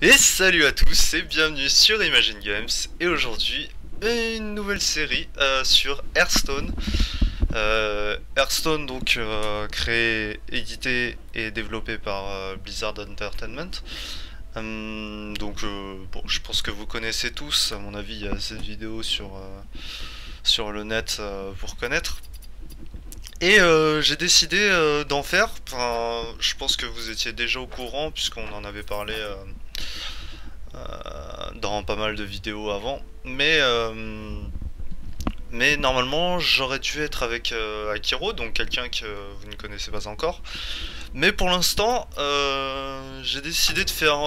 Et salut à tous et bienvenue sur Imagine Games. Et aujourd'hui, une nouvelle série sur Hearthstone. Hearthstone, donc créé, édité et développé par Blizzard Entertainment. Bon, je pense que vous connaissez tous. À mon avis, il y a cette vidéo sur le net pour connaître. Et j'ai décidé d'en faire. Enfin, je pense que vous étiez déjà au courant puisqu'on en avait parlé dans pas mal de vidéos avant. Mais normalement, j'aurais dû être avec Akiro, donc quelqu'un que vous ne connaissez pas encore. Mais pour l'instant, j'ai décidé de faire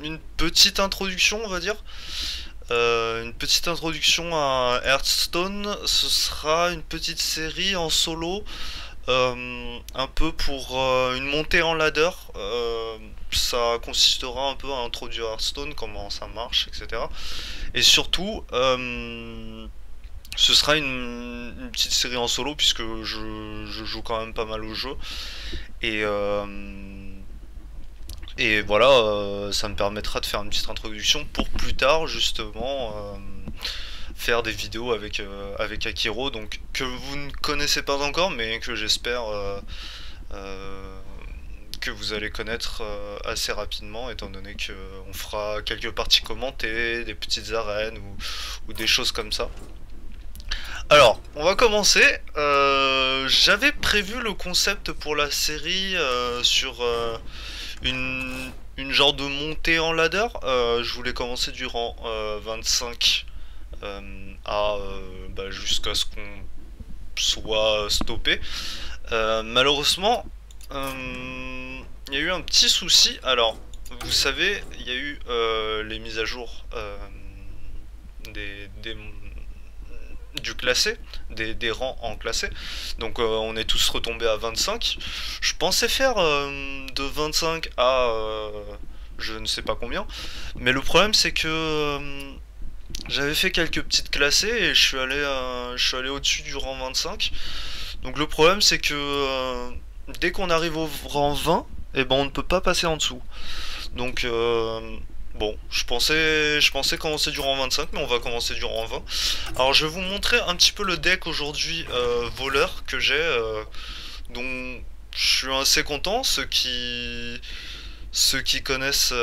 une petite introduction, on va dire. Une petite introduction à Hearthstone. Ce sera une petite série en solo, un peu pour une montée en ladder. Ça consistera un peu à introduire Hearthstone, comment ça marche, etc. Et surtout, ce sera une petite série en solo puisque je joue quand même pas mal au jeu. Et, euh, et voilà, ça me permettra de faire une petite introduction pour plus tard justement faire des vidéos avec Akiro, donc que vous ne connaissez pas encore mais que j'espère euh, que vous allez connaître assez rapidement, étant donné que on fera quelques parties commentées, des petites arènes ou des choses comme ça. Alors, on va commencer. J'avais prévu le concept pour la série sur une genre de montée en ladder. Je voulais commencer du rang 25 jusqu'à ce qu'on soit stoppé. Malheureusement, il y a eu un petit souci. Alors, vous savez, il y a eu les mises à jour des du classé, des rangs en classé. Donc on est tous retombés à 25. Je pensais faire de 25 à je ne sais pas combien. Mais le problème c'est que j'avais fait quelques petites classées et je suis allé au-dessus du rang 25. Donc le problème c'est que dès qu'on arrive au rang 20, et ben on ne peut pas passer en dessous. Donc bon, je pensais commencer du rang 25, mais on va commencer du rang 20. Alors je vais vous montrer un petit peu le deck aujourd'hui voleur que j'ai, dont je suis assez content. Ceux qui connaissent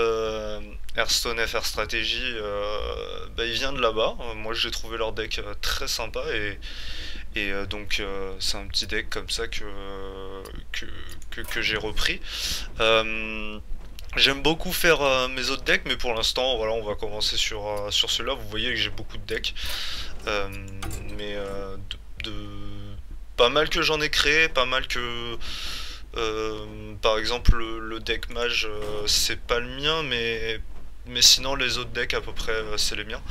Hearthstone FR Strategy, il vient de là-bas. Moi j'ai trouvé leur deck très sympa et c'est un petit deck comme ça que j'ai repris. Euh, J'aime beaucoup faire mes autres decks, mais pour l'instant, voilà, on va commencer sur ceux-là. Vous voyez que j'ai beaucoup de decks, Euh, mais pas mal que j'en ai créé, pas mal que, par exemple, le deck mage, c'est pas le mien, mais sinon les autres decks à peu près, c'est les miens.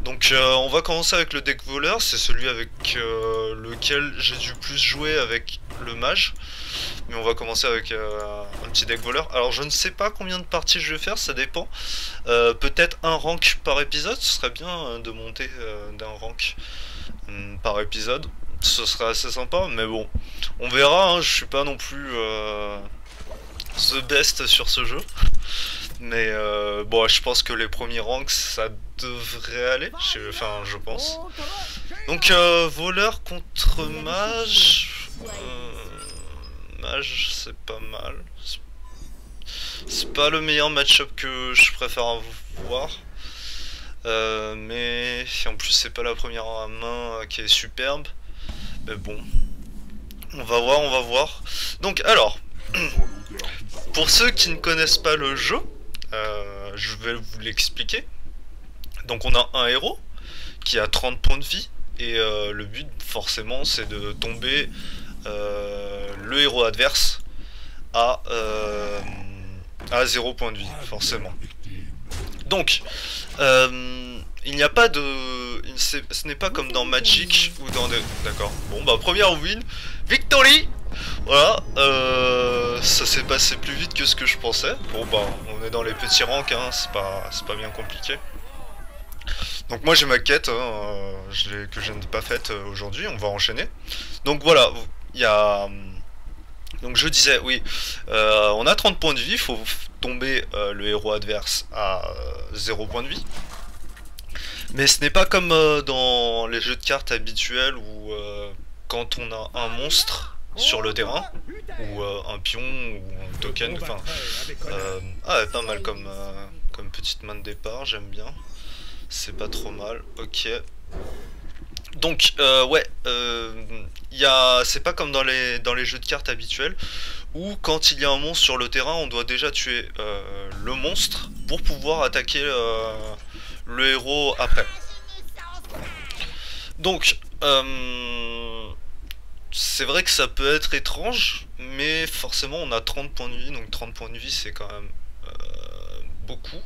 Donc, on va commencer avec le deck voleur. C'est celui avec lequel j'ai dû plus jouer avec le mage. Mais on va commencer avec un petit deck voleur. Alors je ne sais pas combien de parties je vais faire, ça dépend. Peut-être un rank par épisode, ce serait bien de monter d'un rank par épisode. Ce serait assez sympa, mais bon, on verra, hein, je suis pas non plus the best sur ce jeu. Mais bon, je pense que les premiers ranks, ça devrait aller, je pense. Donc voleur contre mage. Mage, c'est pas mal. C'est pas le meilleur match-up que je préfère voir. Mais en plus, c'est pas la première main qui est superbe. Mais bon, on va voir, on va voir. Donc, alors, pour ceux qui ne connaissent pas le jeu, je vais vous l'expliquer. Donc, on a un héros qui a 30 points de vie. Et le but, forcément, c'est de tomber le héros adverse à, euh, à 0 point de vie, forcément. Donc, il n'y a pas de... Ce n'est pas comme dans Magic ou dans... D'accord. Bon, bah, première win. Victory. Voilà. Ça s'est passé plus vite que ce que je pensais. Bon, bah, on est dans les petits ranks, hein, c'est pas bien compliqué. Donc moi j'ai ma quête que je n'ai pas faite aujourd'hui, on va enchaîner. Donc voilà, il y a... Donc je disais, oui, on a 30 points de vie, faut tomber le héros adverse à 0 point de vie. Mais ce n'est pas comme dans les jeux de cartes habituels où quand on a un monstre sur le terrain, ou un pion, ou un token, enfin... ah, pas mal comme, comme petite main de départ, j'aime bien. C'est pas trop mal, ok. Donc, ouais, c'est pas comme dans les jeux de cartes habituels, où quand il y a un monstre sur le terrain, on doit déjà tuer le monstre pour pouvoir attaquer le héros après. Donc, c'est vrai que ça peut être étrange, mais forcément on a 30 points de vie, donc 30 points de vie c'est quand même beaucoup.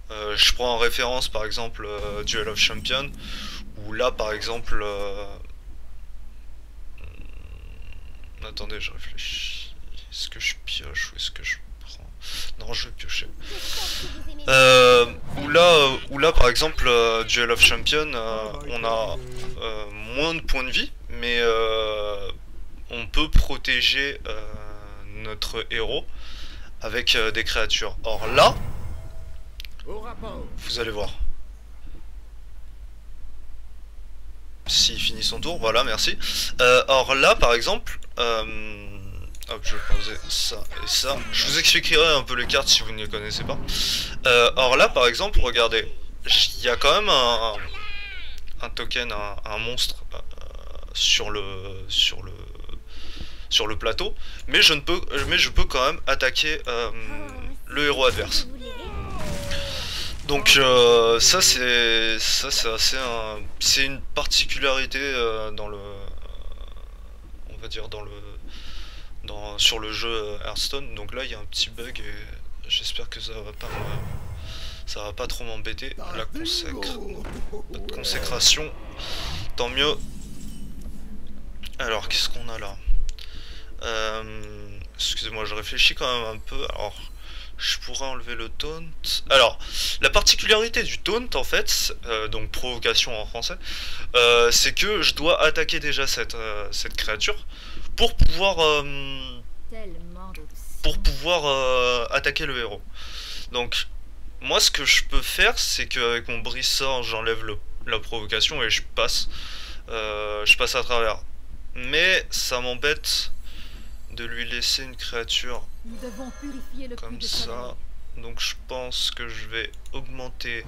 Je prends en référence par exemple Duel of Champions, où là par exemple... attendez, je réfléchis. Est-ce que je pioche ou est-ce que je prends... Non, je vais piocher. Où là par exemple Duel of Champions, on a moins de points de vie, mais on peut protéger notre héros avec des créatures. Or là, vous allez voir. S'il finit son tour, voilà, merci. Or là, par exemple, hop, je vais poser ça et ça. Je vous expliquerai un peu les cartes si vous ne les connaissez pas. Or là, par exemple, regardez, il y a quand même un token, un monstre sur le plateau, mais je peux quand même attaquer le héros adverse. Donc ça c'est assez c'est une particularité dans le on va dire sur le jeu Hearthstone. Donc là il y a un petit bug et j'espère que ça va pas trop m'embêter. La consécration, tant mieux. Alors qu'est-ce qu'on a là? Excusez-moi, je réfléchis quand même un peu. Alors je pourrais enlever le taunt. Alors, la particularité du taunt, en fait, donc provocation en français, c'est que je dois attaquer déjà cette créature pour pouvoir attaquer le héros. Donc, moi, ce que je peux faire, c'est qu'avec mon brise-sort, j'enlève la provocation et je passe à travers. Mais ça m'embête de lui laisser une créature comme ça. Donc je pense que je vais augmenter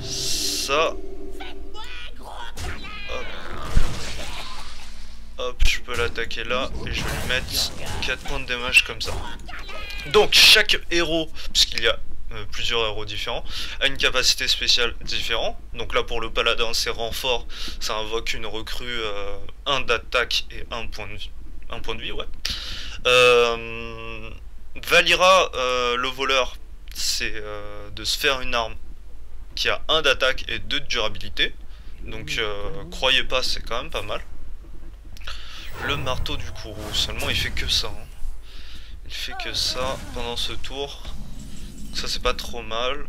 ça. Hop. Hop, je peux l'attaquer là et je vais lui mettre 4 points de dommage comme ça. Donc chaque héros, puisqu'il y a plusieurs héros différents, a une capacité spéciale différente. Donc là pour le paladin c'est renfort, ça invoque une recrue, 1 d'attaque et 1 point de vie. 1 point de vie, ouais. Valira, le voleur, c'est de se faire une arme qui a 1 d'attaque et 2 de durabilité. Donc croyez pas, c'est quand même pas mal. Le marteau du courroux, seulement il fait que ça. Hein. Il fait que ça pendant ce tour. Donc ça c'est pas trop mal.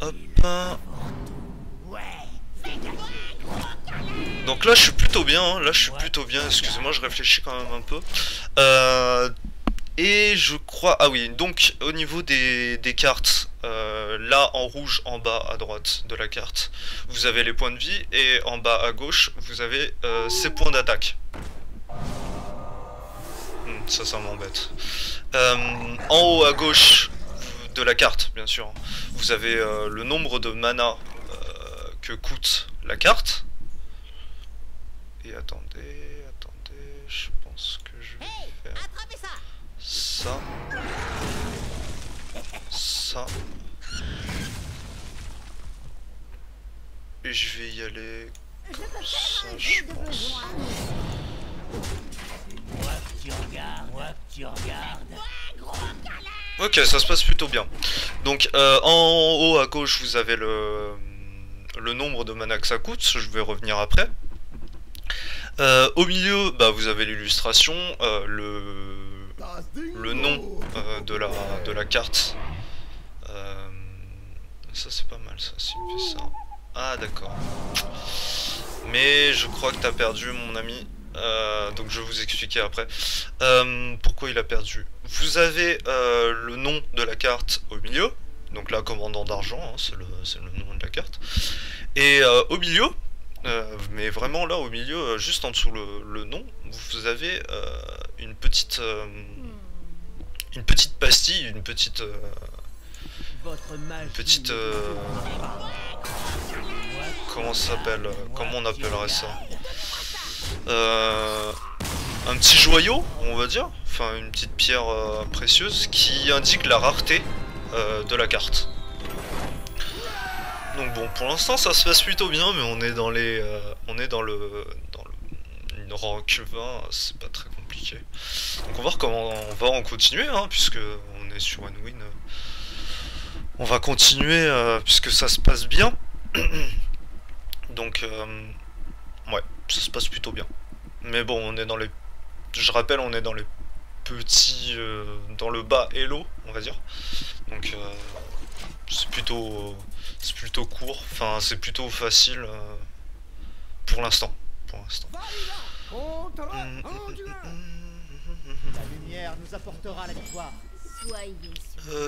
Hop. Donc là je suis plutôt bien, hein. Là je suis plutôt bien, excusez-moi je réfléchis quand même un peu. Et je crois, ah oui, donc au niveau des cartes, là en rouge en bas à droite de la carte, vous avez les points de vie et en bas à gauche vous avez ces points d'attaque. Ça m'embête. En haut à gauche de la carte, bien sûr, vous avez le nombre de mana que coûte la carte. Et attendez, je pense que je vais faire ça, ça, et je vais y aller comme ça, je pense. Ok, ça se passe plutôt bien. Donc en haut à gauche vous avez le nombre de mana que ça coûte, je vais revenir après. Au milieu, bah, vous avez l'illustration, le nom de la carte. Ça c'est pas mal ça, s'il me fait ça. Ah d'accord. Mais je crois que t'as perdu mon ami. Donc je vais vous expliquer après pourquoi il a perdu. Vous avez le nom de la carte au milieu, donc là commandant d'argent, hein, c'est le nom de la carte. Et au milieu, mais vraiment là au milieu, juste en dessous le nom, vous avez une petite pastille, une petite comment ça s'appelle, comment on appellerait ça, euh, un petit joyau, on va dire, enfin une petite pierre précieuse qui indique la rareté de la carte. Donc bon, pour l'instant ça se passe plutôt bien, mais on est dans le rank 20, c'est pas très compliqué. Donc on va voir comment on va en continuer, hein, puisque on est sur une win. On va continuer puisque ça se passe bien. Donc ouais, ça se passe plutôt bien. Mais bon, on est dans les, je rappelle, on est dans les petits, dans le bas Hello, on va dire. Donc c'est plutôt court, enfin c'est plutôt facile pour l'instant. Pour l'instant. La lumière nous apportera la victoire.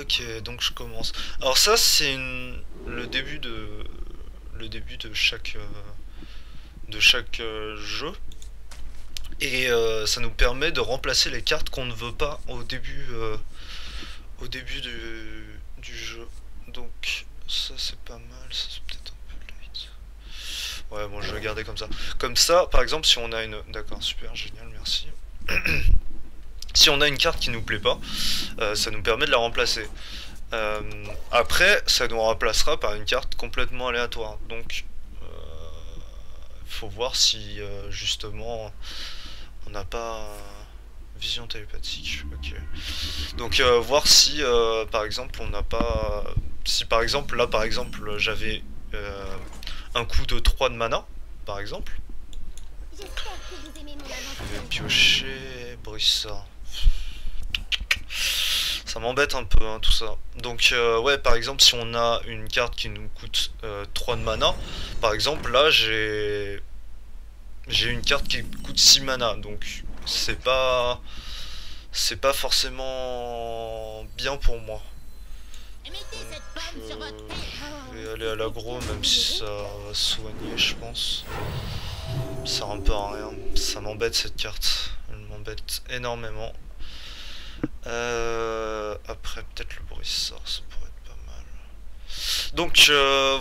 Ok, donc je commence. Alors ça c'est le début de chaque jeu. Et ça nous permet de remplacer les cartes qu'on ne veut pas au début du jeu. Donc ça c'est pas mal, ça c'est peut-être un peu late. Ouais bon je vais garder comme ça. Comme ça par exemple si on a une... D'accord, super, génial, merci. Si on a une carte qui nous plaît pas, ça nous permet de la remplacer. Après ça nous remplacera par une carte complètement aléatoire. Donc faut voir si justement on n'a pas vision télépathique. Ok. Donc voir si par exemple on n'a pas, si par exemple là par exemple j'avais un coup de 3 de mana par exemple, je vais piocher Brissa. Ça m'embête un peu hein, tout ça. Donc ouais par exemple si on a une carte qui nous coûte 3 de mana, par exemple là j'ai une carte qui coûte 6 mana, donc c'est pas forcément bien pour moi. Donc, je vais aller à l'aggro même si ça va soigner je pense. Ça sert un peu à rien, ça m'embête cette carte, elle m'embête énormément. Après peut-être le Brissard, ça pourrait être pas mal. Donc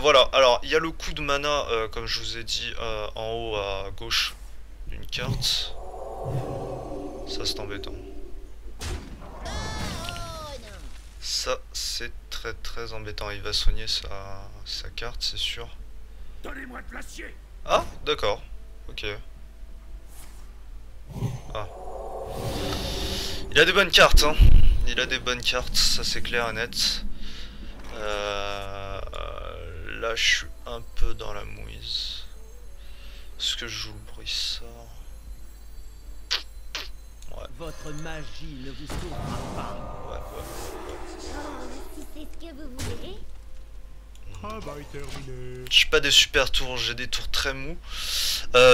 voilà, alors il y a le coup de mana comme je vous ai dit en haut à gauche d'une carte. Ça c'est embêtant. Ça c'est très embêtant, il va soigner sa carte c'est sûr. Donnez-moi de l'acier. Ah d'accord, ok. Ah. Il a des bonnes cartes, hein. Il a des bonnes cartes, ça c'est clair et net. Là je suis un peu dans la mouise. Est-ce que je joue le Brissard? Ouais. Votre magie ne vous sauvera pas. Ouais. Oh, si c'est ce que vous voulez. Travail terminé. Je suis pas des super tours, j'ai des tours très mous.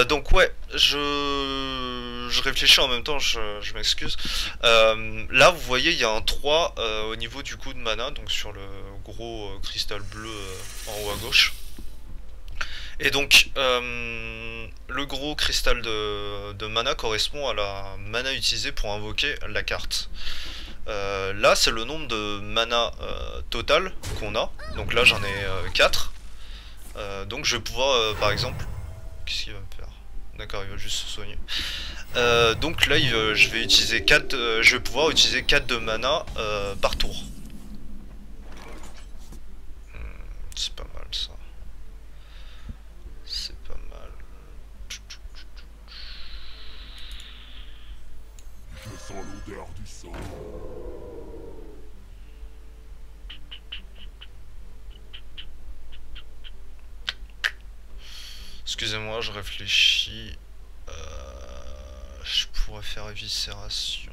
Donc ouais, je réfléchis en même temps, je m'excuse. Là vous voyez il y a un 3 au niveau du coup de mana, donc sur le gros cristal bleu en haut à gauche. Et donc le gros cristal de mana correspond à la mana utilisée pour invoquer la carte. Là c'est le nombre de mana total qu'on a, donc là j'en ai 4. Donc je vais pouvoir par exemple, qu'est-ce qu'il va me faire? D'accord, il va juste se soigner. Donc là je vais utiliser 4, je vais pouvoir utiliser 4 de mana par tour. C'est pas mal ça. C'est pas mal. Je sens l'odeur du sang. Excusez-moi, je réfléchis. Je pourrais faire éviscération.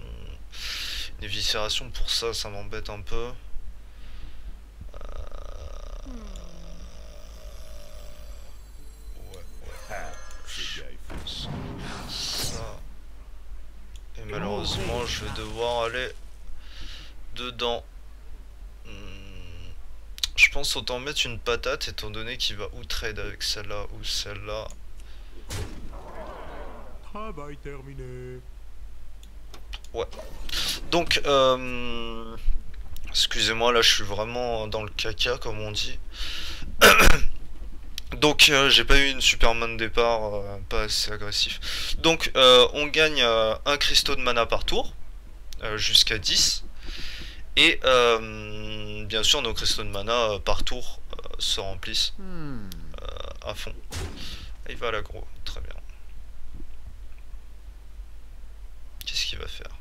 Une éviscération pour ça, ça m'embête un peu. Ouais. Ah, ces gars, ils font Ça. malheureusement je vais devoir aller dedans. Je pense autant mettre une patate étant donné qu'il va ou trade avec celle-là ou celle-là. Travail terminé. Ouais. Donc, excusez-moi, là je suis vraiment dans le caca comme on dit. Donc j'ai pas eu une super main de départ, pas assez agressif. Donc on gagne un cristaux de mana par tour, jusqu'à 10. Et bien sûr nos cristaux de mana par tour se remplissent à fond. Et il va à l'aggro, très bien. Qu'est-ce qu'il va faire?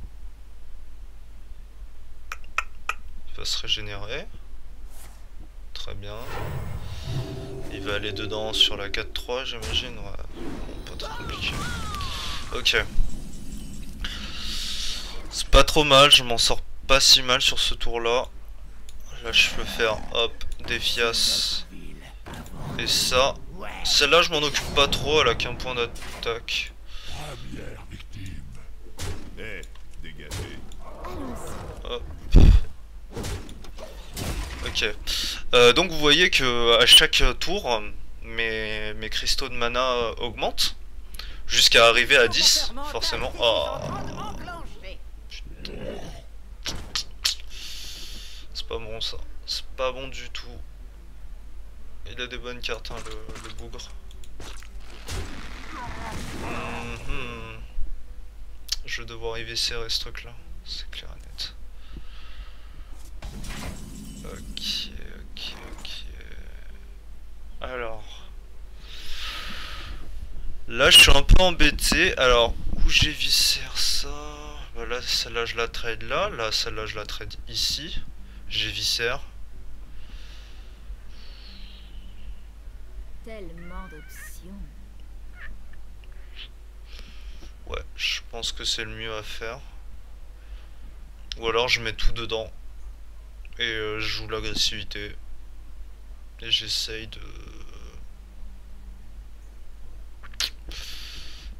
Il va se régénérer. Très bien. Il va aller dedans sur la 4-3 j'imagine. Ouais, pas trop compliqué. Ok. C'est pas trop mal, je m'en sors pas si mal sur ce tour là. Là je peux faire hop, défiace. Et ça. Celle-là je m'en occupe pas trop, elle a qu'un point d'attaque. Première victime. Eh, dégagez. Hop. Ok. Donc vous voyez que à chaque tour, mes cristaux de mana augmentent. Jusqu'à arriver à 10, forcément. Oh. Putain. C'est pas bon ça. C'est pas bon du tout. Il a des bonnes cartes, hein, le bougre. Je vais devoir éviscérer ce truc là. C'est clair et net. Ok. Alors. Là, je suis un peu embêté. Alors, où j'éviscère ça? Bah là, celle-là, je la trade là. Là, celle-là, je la trade ici. J'éviscère. Tellement d'options. Ouais, je pense que c'est le mieux à faire. Ou alors, je mets tout dedans. Et je joue l'agressivité. Et j'essaye de...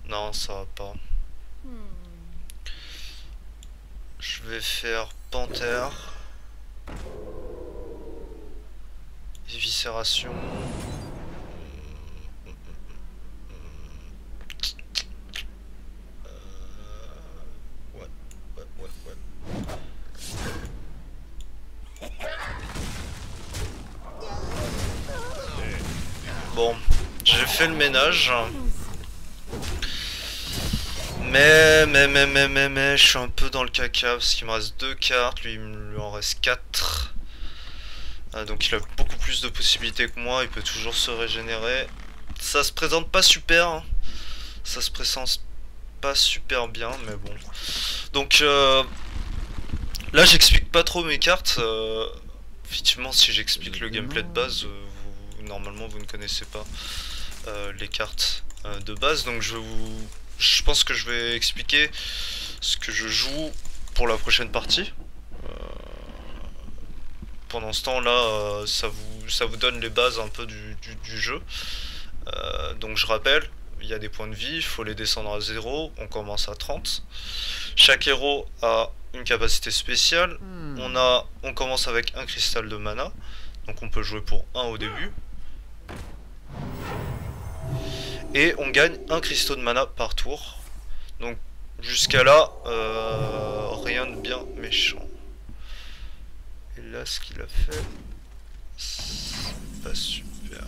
Non, ça va pas. Je vais faire panthère. Éviscération. Ouais. Bon, j'ai fait le ménage. Mais, je suis un peu dans le caca parce qu'il me reste 2 cartes, lui il lui en reste 4. Donc il a beaucoup plus de possibilités que moi, il peut toujours se régénérer. Ça se présente pas super, hein. Ça se présente pas super bien, mais bon. Donc là j'explique pas trop mes cartes. Effectivement, si j'explique le gameplay de base, normalement vous ne connaissez pas les cartes de base, donc je pense que je vais expliquer ce que je joue pour la prochaine partie. Pendant ce temps là, ça vous donne les bases un peu du jeu. Donc je rappelle, il y a des points de vie, il faut les descendre à 0, on commence à 30. Chaque héros a une capacité spéciale. On commence avec un cristal de mana, donc on peut jouer pour 1 au début. Et on gagne un cristaux de mana par tour. Donc jusqu'à là, rien de bien méchant. Et là, ce qu'il a fait, c'est pas super.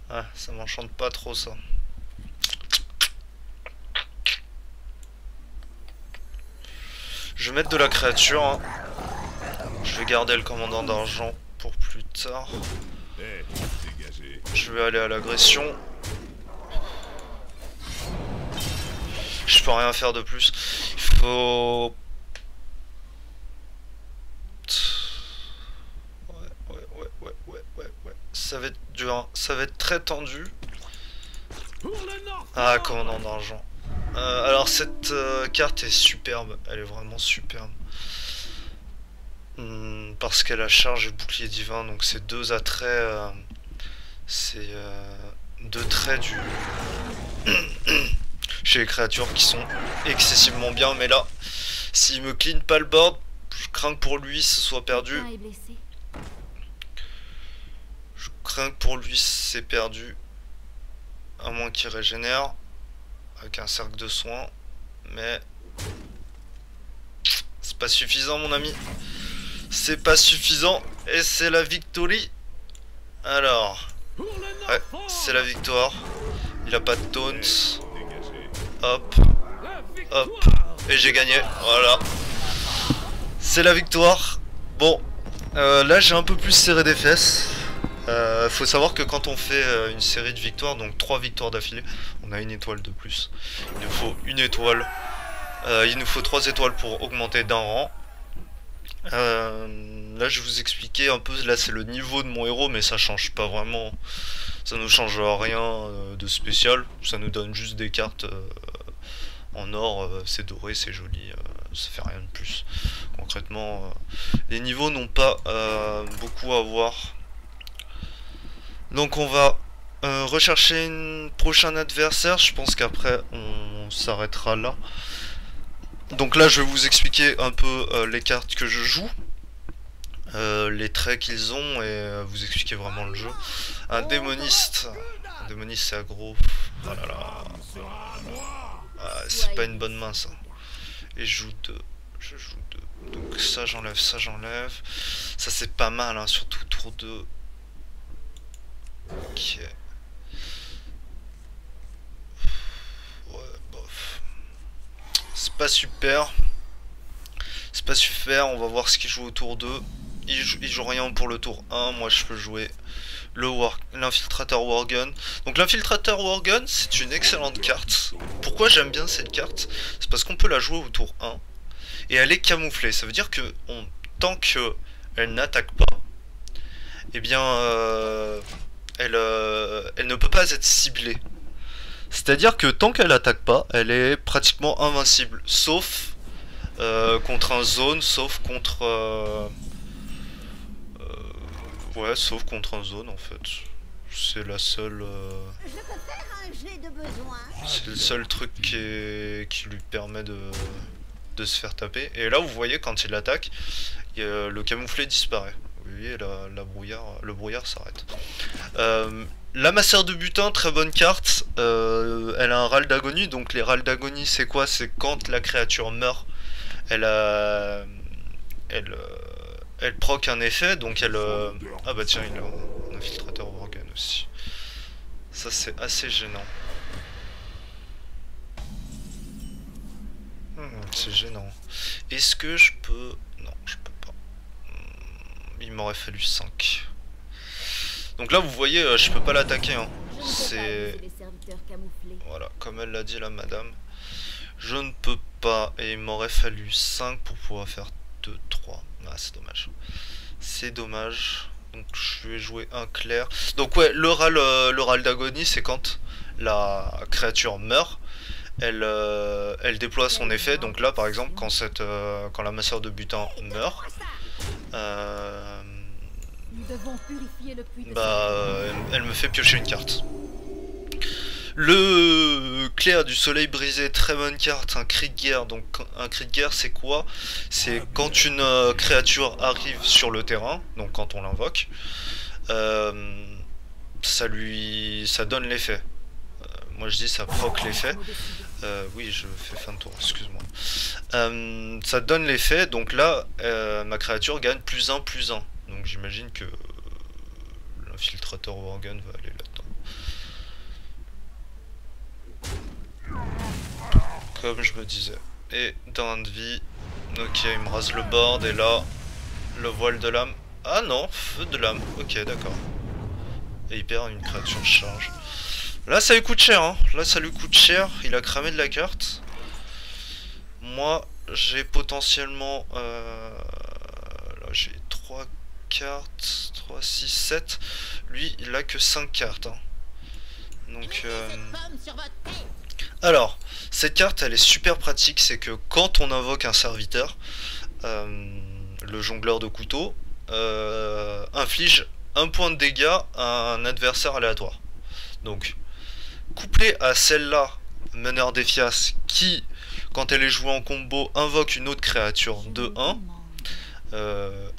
Ah, ça m'enchante pas trop ça. Je vais mettre de la créature, hein. Je vais garder le commandant d'argent pour plus tard. Je vais aller à l'agression. Je peux rien faire de plus. Il faut... Ouais. Ça va être dur, hein. Ça va être très tendu. Ah, commandant d'argent. Alors cette carte est superbe. Elle est vraiment superbe. Parce qu'elle a charge et bouclier divin. Donc c'est 2 attraits... c'est 2 traits chez les créatures qui sont excessivement bien. Mais là, s'il me clean pas le board, je crains que pour lui ce soit perdu. Un est blessé. Je crains que pour lui c'est perdu. À moins qu'il régénère. Avec un cercle de soins. Mais... c'est pas suffisant mon ami. C'est pas suffisant. Et c'est la victory. Alors... ouais, c'est la victoire. Il a pas de taunt. Hop. Hop. Et j'ai gagné. Voilà. C'est la victoire. Bon. Là j'ai un peu plus serré des fesses. Faut savoir que quand on fait une série de victoires, donc 3 victoires d'affilée, on a une étoile de plus. Il nous faut une étoile. Il nous faut 3 étoiles pour augmenter d'un rang. Là je vais vous expliquer un peu, là c'est le niveau de mon héros, mais ça change pas vraiment. Ça ne change rien de spécial. Ça nous donne juste des cartes en or, c'est doré, c'est joli, ça fait rien de plus. Concrètement, les niveaux n'ont pas beaucoup à voir. Donc on va rechercher un prochain adversaire. Je pense qu'après on s'arrêtera là. Donc là je vais vous expliquer un peu les cartes que je joue, les traits qu'ils ont, et vous expliquer vraiment le jeu. Un démoniste c'est aggro. Oh là là. Ah, c'est pas une bonne main ça. Et je joue 2. Je joue 2. Donc ça j'enlève, ça j'enlève. Ça c'est pas mal hein, surtout tour 2. Ok. Ouais, bof. C'est pas super. C'est pas super, on va voir ce qu'il joue au tour 2. Il joue rien pour le tour 1, moi je peux jouer l'infiltrateur Worgen. Donc l'infiltrateur Worgen, c'est une excellente carte. Pourquoi j'aime bien cette carte? C'est parce qu'on peut la jouer au tour 1. Et elle est camouflée, ça veut dire que tant qu'elle n'attaque pas, eh bien elle ne peut pas être ciblée. C'est-à-dire que tant qu'elle n'attaque pas, elle est pratiquement invincible. Sauf contre un zone, sauf contre... ouais, sauf contre un zone en fait. C'est la seule... Je peux faire un jet de besoin. c'est le seul truc qui lui permet de se faire taper. Et là vous voyez quand il attaque, le camouflé disparaît. Vous voyez le brouillard s'arrête. La masseur de butin, très bonne carte. Elle a un râle d'agonie. Donc les râles d'agonie c'est quoi? C'est quand la créature meurt, elle proc un effet. Donc elle... ah bah tiens, il a un infiltrateur Worgen aussi. Ça c'est assez gênant. C'est gênant. Est-ce que je peux... non, je peux pas. Il m'aurait fallu 5. Donc là vous voyez, je peux pas l'attaquer hein. C'est... voilà, comme elle l'a dit la madame. Je ne peux pas, et il m'aurait fallu 5 pour pouvoir faire 2, 3. Ah c'est dommage. C'est dommage. Donc je vais jouer un clair. Donc ouais, le râle d'agonie c'est quand la créature meurt. Elle déploie son effet. Donc là par exemple quand la masseur de butin meurt, elle me fait piocher une carte. Le clair du soleil brisé, très bonne carte, un cri de guerre. Donc un cri de guerre c'est quoi? C'est quand une créature arrive sur le terrain, donc quand on l'invoque, ça donne l'effet. Moi je dis ça proc l'effet. Oui, je fais fin de tour, excuse-moi. Ça donne l'effet, donc là ma créature gagne +1, +1. Donc j'imagine que l'infiltrateur Worgen va aller là-dedans. Comme je me disais. Et d'un de vie. Ok, il me rase le board et là le voile de l'âme. Ah non, feu de l'âme. Ok, d'accord. Et il perd une créature de charge. Là ça lui coûte cher hein. Là ça lui coûte cher. Il a cramé de la carte. Moi j'ai potentiellement là j'ai 3 cartes. 3, 6, 7. Lui il a que 5 cartes hein. Donc alors, cette carte elle est super pratique, c'est que quand on invoque un serviteur, le jongleur de couteau inflige 1 point de dégâts à un adversaire aléatoire. Donc, couplé à celle-là meneur d'Ephias qui, quand elle est jouée en combo, invoque une autre créature de 1.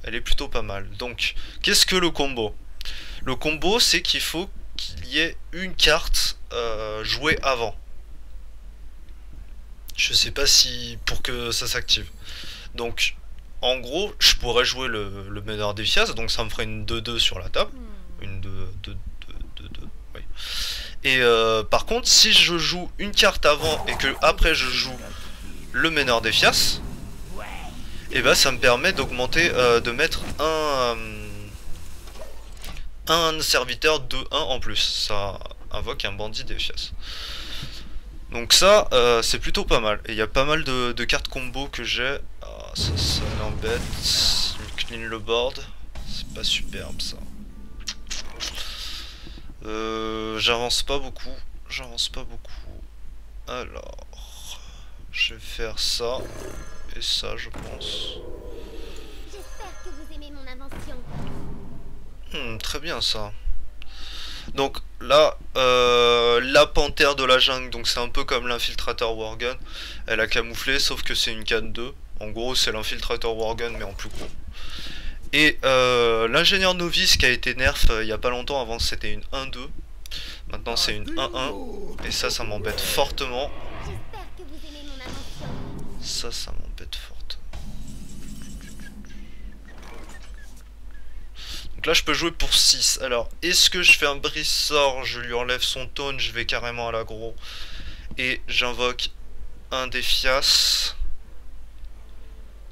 Elle est plutôt pas mal. Donc, qu'est-ce que le combo? Le combo, c'est qu'il faut qu'il y ait une carte jouée avant. Je sais pas si pour que ça s'active. Donc, en gros, je pourrais jouer le meneur d'Ephias, donc ça me ferait une 2-2 sur la table. Une 2-2, oui. Et par contre, si je joue une carte avant et que après je joue le meneur d'Ephias, et bah ça me permet d'augmenter, de mettre un serviteur de 1 en plus. Ça invoque un bandit d'Ephias. Donc ça, c'est plutôt pas mal. Et il y a pas mal de cartes combo que j'ai. Ah, ça m'embête. Il me clean le board. C'est pas superbe ça. J'avance pas beaucoup. Alors, je vais faire ça et ça, je pense. J'espère que vous aimez mon invention. Très bien ça. Donc là, la panthère de la jungle, donc c'est un peu comme l'infiltrateur Worgen. Elle a camouflé, sauf que c'est une 4-2. En gros, c'est l'infiltrateur Worgen, mais en plus gros. Et l'ingénieur novice qui a été nerf il y a pas longtemps, avant c'était une 1-2. Maintenant c'est une 1-1. Et ça m'embête fortement. J'espère que vous aimez mon invention. Ça m'embête fortement. Donc là je peux jouer pour 6. Alors est-ce que je fais un brise-sort, je lui enlève son taunt, je vais carrément à l'aggro. Et j'invoque un d'Ephias.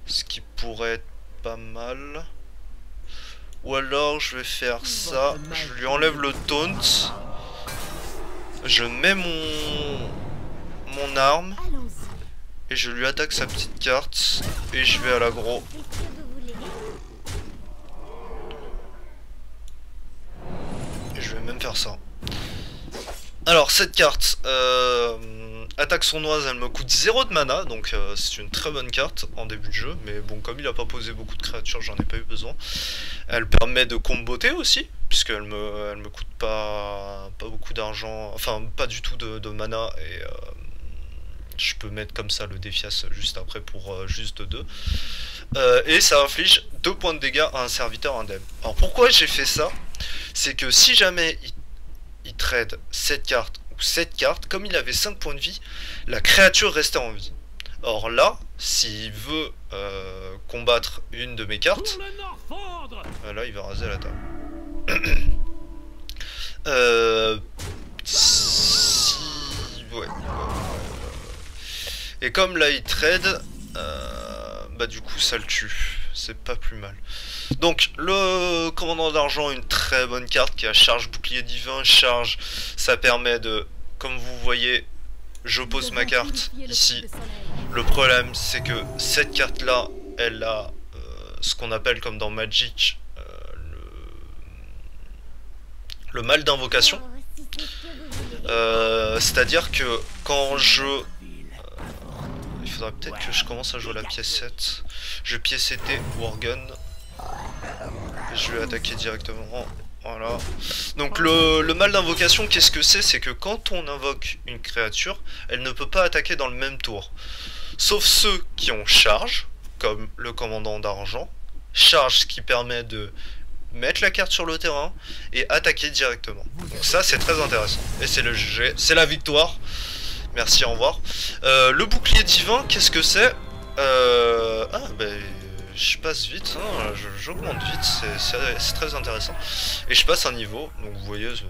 Ce qui pourrait être pas mal. Ou alors je vais faire ça, je lui enlève le taunt, je mets mon arme, et je lui attaque sa petite carte, et je vais à l'aggro. Et je vais même faire ça. Alors cette carte, attaque sournoise, elle me coûte 0 de mana, donc c'est une très bonne carte en début de jeu, mais bon, comme il a pas posé beaucoup de créatures, j'en ai pas eu besoin. Elle permet de comboter aussi, puisqu'elle me coûte pas beaucoup d'argent, enfin pas du tout de mana, et je peux mettre comme ça le d'Ephias juste après pour juste 2. Et ça inflige 2 points de dégâts à un serviteur indemne. Alors pourquoi j'ai fait ça? C'est que si jamais il trade cette carte, comme il avait 5 points de vie, la créature restait en vie. Or là, s'il veut combattre une de mes cartes, là il va raser la table. Ouais. Et comme là il trade, bah du coup ça le tue. C'est pas plus mal. Donc le commandant d'argent, une très bonne carte qui a charge bouclier divin. Charge, ça permet de, comme vous voyez, je pose ma carte ici. Le problème c'est que cette carte là, elle a ce qu'on appelle comme dans Magic le mal d'invocation. C'est-à-dire que quand il faudrait peut-être que je commence à jouer la pièce 7. Je vais pièce Worgen. Et je vais attaquer directement. Voilà. Donc le mal d'invocation, qu'est-ce que c'est? C'est que quand on invoque une créature, elle ne peut pas attaquer dans le même tour. Sauf ceux qui ont charge, comme le commandant d'argent. Charge, ce qui permet de mettre la carte sur le terrain et attaquer directement. Donc ça c'est très intéressant. Et c'est le GG, c'est la victoire. Merci, au revoir. Le bouclier divin, qu'est-ce que c'est? Ah ben je passe vite, hein, j'augmente vite, c'est très intéressant. Et je passe un niveau, donc vous voyez, ça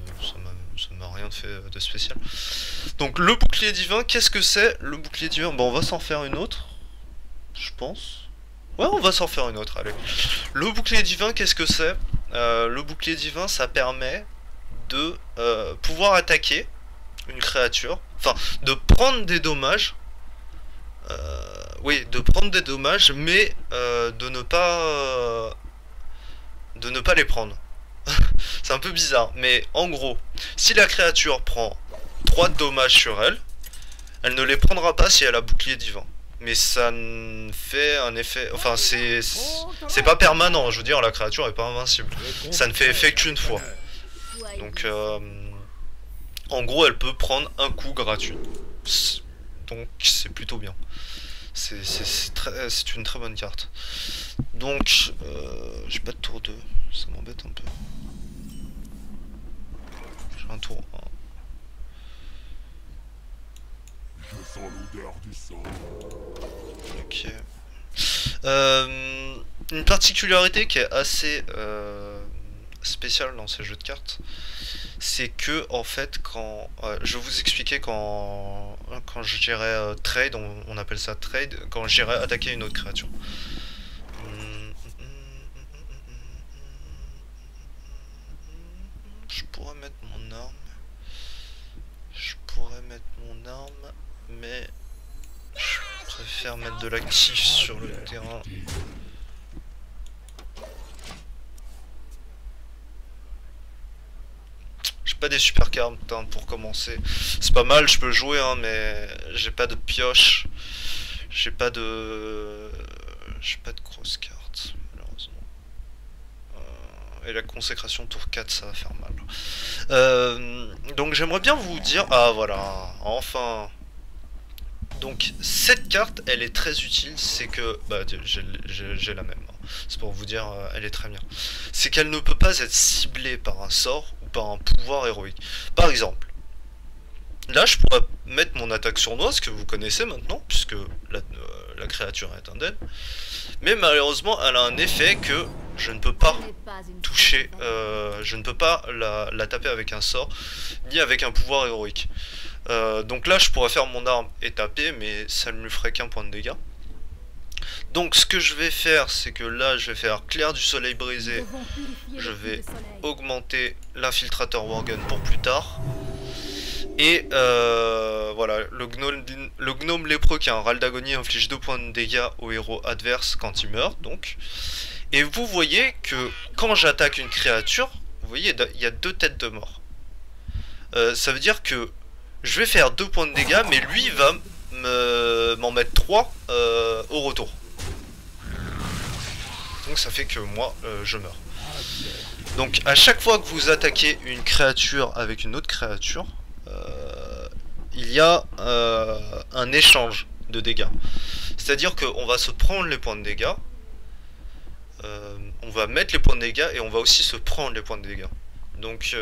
m'a rien fait de spécial. Donc le bouclier divin, qu'est-ce que c'est? Le bouclier divin, bon on va s'en faire une autre, je pense. Ouais, on va s'en faire une autre, allez. Le bouclier divin, qu'est-ce que c'est? Le bouclier divin, ça permet de pouvoir attaquer une créature, enfin, de prendre des dommages. Oui, de prendre des dommages, mais de ne pas les prendre. C'est un peu bizarre, mais en gros, si la créature prend 3 dommages sur elle, elle ne les prendra pas si elle a bouclier divin. Mais ça fait un effet... Enfin, c'est pas permanent, je veux dire, la créature est pas invincible. Ça ne fait effet qu'une fois. Donc, en gros, elle peut prendre un coup gratuit. Donc c'est plutôt bien. C'est une très bonne carte. Donc j'ai pas de tour 2, ça m'embête un peu. J'ai un tour 1. Je sens l'odeur du sang. Ok. Une particularité qui est assez spéciale dans ces jeux de cartes, c'est que en fait quand je vais vous expliquer quand je dirais trade, on appelle ça trade, quand j'irai attaquer une autre créature. Je pourrais mettre mon arme. Mais je préfère mettre de l'actif sur le terrain. J'ai pas des super cartes hein, pour commencer. C'est pas mal, je peux jouer, hein, mais j'ai pas de pioche. J'ai pas de grosses cartes, malheureusement. Et la consécration tour 4, ça va faire mal. Donc j'aimerais bien vous dire... Ah voilà, enfin... Donc cette carte, elle est très utile, c'est que... Bah j'ai la même, hein. C'est pour vous dire, elle est très bien. C'est qu'elle ne peut pas être ciblée par un sort ou par un pouvoir héroïque. Par exemple, là je pourrais mettre mon attaque sournoise, que vous connaissez maintenant, puisque la créature est indemne. Mais malheureusement, elle a un effet que je ne peux pas toucher, je ne peux pas la taper avec un sort, ni avec un pouvoir héroïque. Donc là je pourrais faire mon arme et taper, mais ça ne lui ferait qu'un point de dégâts. Donc ce que je vais faire, c'est que là je vais faire clair du soleil brisé. Je vais augmenter l'infiltrateur Worgen pour plus tard. Et voilà, le gnome lépreux qui a un râle d'agonie inflige 2 points de dégâts au héros adverse quand il meurt, donc. Et vous voyez que quand j'attaque une créature, vous voyez, il y a 2 têtes de mort. Ça veut dire que je vais faire 2 points de dégâts, mais lui va m'en mettre 3 au retour. Donc ça fait que moi, je meurs. Donc à chaque fois que vous attaquez une créature avec une autre créature, il y a un échange de dégâts. C'est-à-dire qu'on va se prendre les points de dégâts, on va mettre les points de dégâts et on va aussi se prendre les points de dégâts. Donc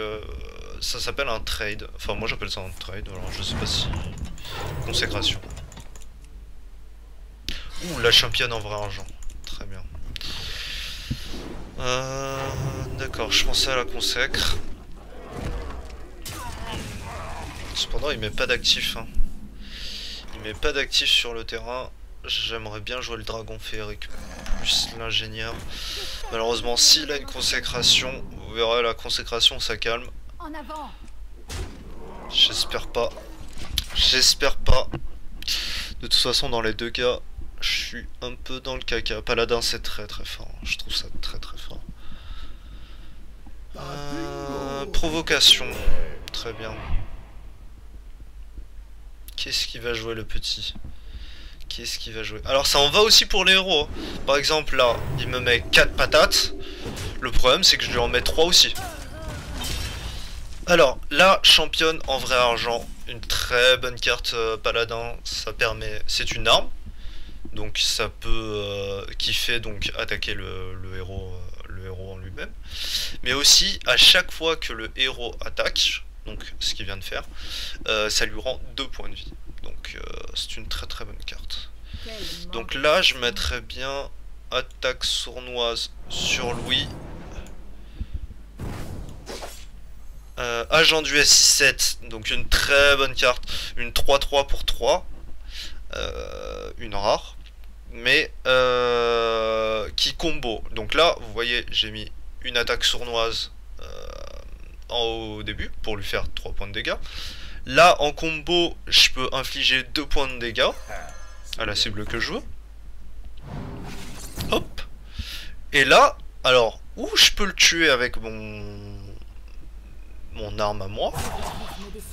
ça s'appelle un trade. Enfin moi j'appelle ça un trade, alors je sais pas si... Consécration. Ouh, la championne en vrai argent. Très bien. D'accord, je pensais à la consacre. Cependant il met pas d'actif hein. Il met pas d'actif sur le terrain. J'aimerais bien jouer le dragon féerique plus l'ingénieur. Malheureusement s'il a une consécration, vous verrez la consécration ça calme. J'espère pas. J'espère pas. De toute façon dans les deux cas, je suis un peu dans le caca. Paladin c'est très très fort. Je trouve ça très très fort. Provocation. Très bien. Qu'est-ce qui va jouer le petit? Qu'est-ce qui va jouer? Alors ça en va aussi pour les héros. Par exemple là, il me met 4 patates. Le problème c'est que je lui en mets 3 aussi. Alors là, championne en vrai argent. Une très bonne carte paladin. Ça permet... C'est une arme. Donc ça peut... qui fait donc attaquer le héros en lui-même. Mais aussi, à chaque fois que le héros attaque... Donc ce qu'il vient de faire, ça lui rend 2 points de vie. Donc c'est une très très bonne carte. Donc là je mettrais bien attaque sournoise sur Louis. Agent du S67, donc une très bonne carte. Une 3-3 pour 3. Une rare. Mais qui combo. Donc là vous voyez j'ai mis une attaque sournoise au début pour lui faire 3 points de dégâts. Là en combo je peux infliger 2 points de dégâts à la cible que je veux. Hop. Et là alors où je peux le tuer avec mon arme à moi,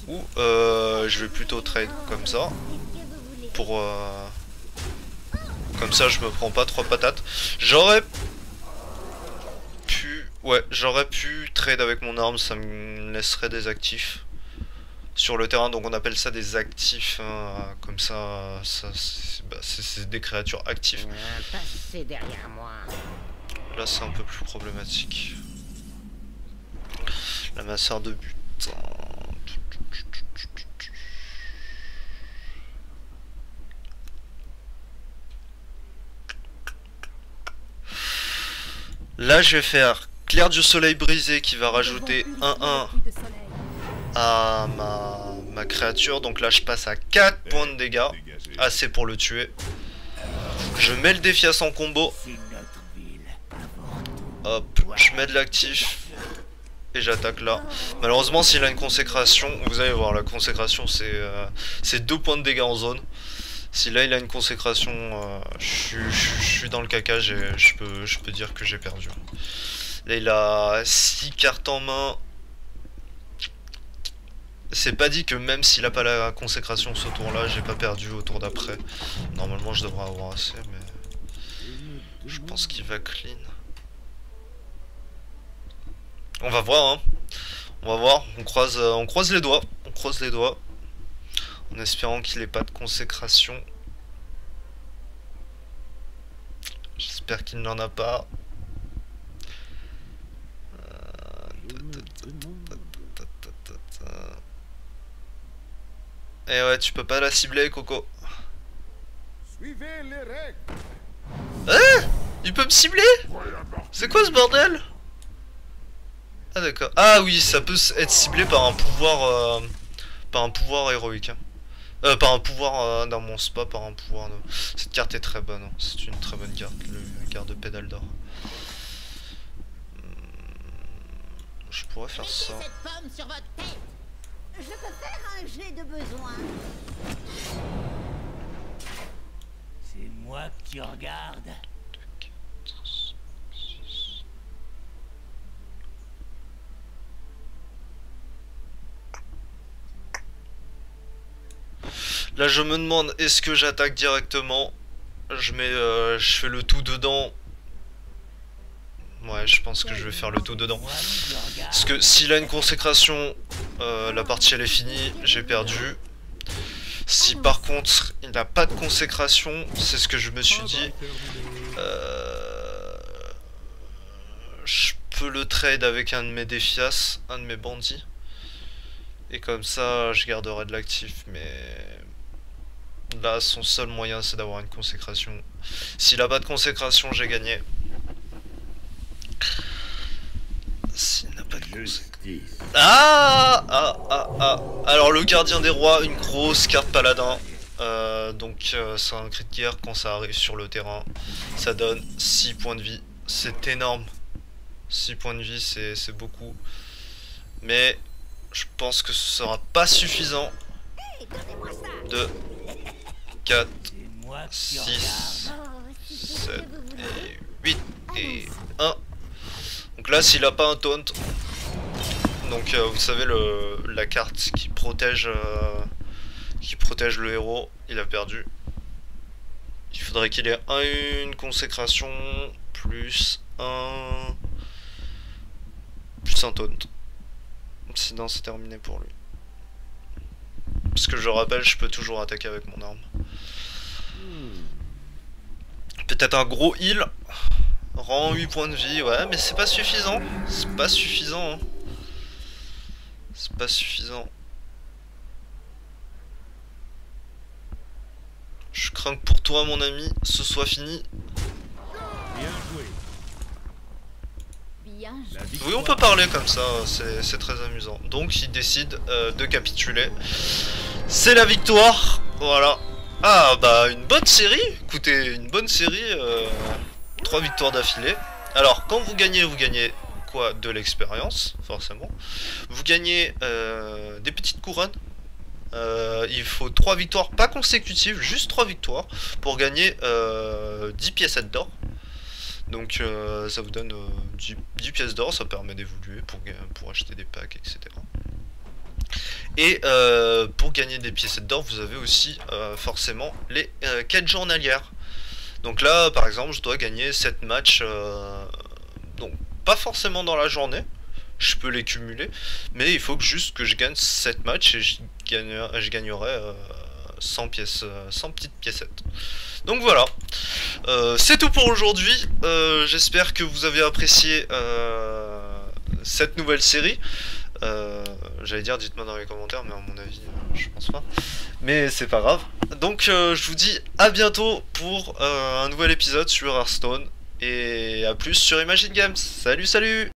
ou je vais plutôt trade comme ça pour comme ça je me prends pas 3 patates. J'aurais pu trade avec mon arme, ça me laisserait des actifs. sur le terrain, donc on appelle ça des actifs, hein, comme ça, c'est des créatures actives. Passez derrière moi. Là c'est un peu plus problématique. La masseur de but. Là je vais faire clair du soleil brisé qui va rajouter 1-1 à ma créature. Donc là je passe à 4 points de dégâts. Assez pour le tuer. Je mets le défiace en combo. Hop, je mets de l'actif. Et j'attaque là. Malheureusement s'il a une consécration, vous allez voir, la consécration c'est 2 points de dégâts en zone. Si là il a une consécration, je suis dans le caca, je peux dire que j'ai perdu. Là il a 6 cartes en main. C'est pas dit que même s'il a pas la consécration ce tour là, j'ai pas perdu au tour d'après. Normalement je devrais avoir assez, mais je pense qu'il va clean. On va voir, hein. On va voir, on croise les doigts. On croise les doigts. En espérant qu'il ait pas de consécration. J'espère qu'il n'en a pas. Et ouais, tu peux pas la cibler, Coco. Suivez les règles. Hein? Il peut me cibler? C'est quoi ce bordel? Ah d'accord. Ah oui, ça peut être ciblé par un pouvoir héroïque. Hein. Par un pouvoir d'un monstre, pas par un pouvoir de... Cette carte est très bonne, hein. C'est une très bonne carte, le garde pédale d'or. Je pourrais faire ça. Mettez cette pomme sur votre tête. Je peux faire un jet de besoin. C'est moi que tu regardes. Là je me demande, est-ce que j'attaque directement? Je fais le tout dedans. Ouais, je pense que je vais faire le tout dedans. Parce que s'il a une consécration, la partie elle est finie, j'ai perdu. Si par contre il n'a pas de consécration, c'est ce que je me suis dit. Je peux le trade avec un de mes défiaces, un de mes bandits. Et comme ça, je garderai de l'actif, mais... Là, son seul moyen, c'est d'avoir une consécration. S'il a pas de consécration, j'ai gagné. S'il n'a pas de consécration... Alors, le gardien des rois, une grosse carte paladin. Donc, c'est un cri de guerre quand ça arrive sur le terrain. Ça donne 6 points de vie. C'est énorme. 6 points de vie, c'est beaucoup. Mais... je pense que ce sera pas suffisant. 2, 4, 6, 7 et 8 et 1. Donc là s'il a pas un taunt, donc vous savez la carte qui protège le héros, il a perdu. Il faudrait qu'il ait une consécration plus un taunt. Sinon c'est terminé pour lui. Parce que je rappelle, je peux toujours attaquer avec mon arme. Peut-être un gros heal. Rend 8 points de vie, ouais, mais c'est pas suffisant. C'est pas suffisant. Hein. C'est pas suffisant. Je crains que pour toi, mon ami, ce soit fini. Bien joué. Oui, on peut parler comme ça, c'est très amusant. Donc, il décide de capituler. C'est la victoire, voilà. Ah, bah, une bonne série. Écoutez, une bonne série. 3 victoires d'affilée. Alors, quand vous gagnez quoi? De l'expérience, forcément. Vous gagnez des petites couronnes. Il faut 3 victoires, pas consécutives, juste 3 victoires pour gagner 10 piécettes d'or. Donc ça vous donne 10 pièces d'or, ça permet d'évoluer pour acheter des packs, etc. Et pour gagner des piécettes d'or, vous avez aussi forcément les quêtes journalières. Donc là, par exemple, je dois gagner 7 matchs, donc pas forcément dans la journée, je peux les cumuler, mais il faut que juste que je gagne 7 matchs et je gagnerai 100 pièces, 100 petites piécettes. Donc voilà, c'est tout pour aujourd'hui. J'espère que vous avez apprécié cette nouvelle série. J'allais dire dites-moi dans les commentaires, mais à mon avis je pense pas, mais c'est pas grave. Donc je vous dis à bientôt pour un nouvel épisode sur Hearthstone, et à plus sur Imagine Games. Salut salut.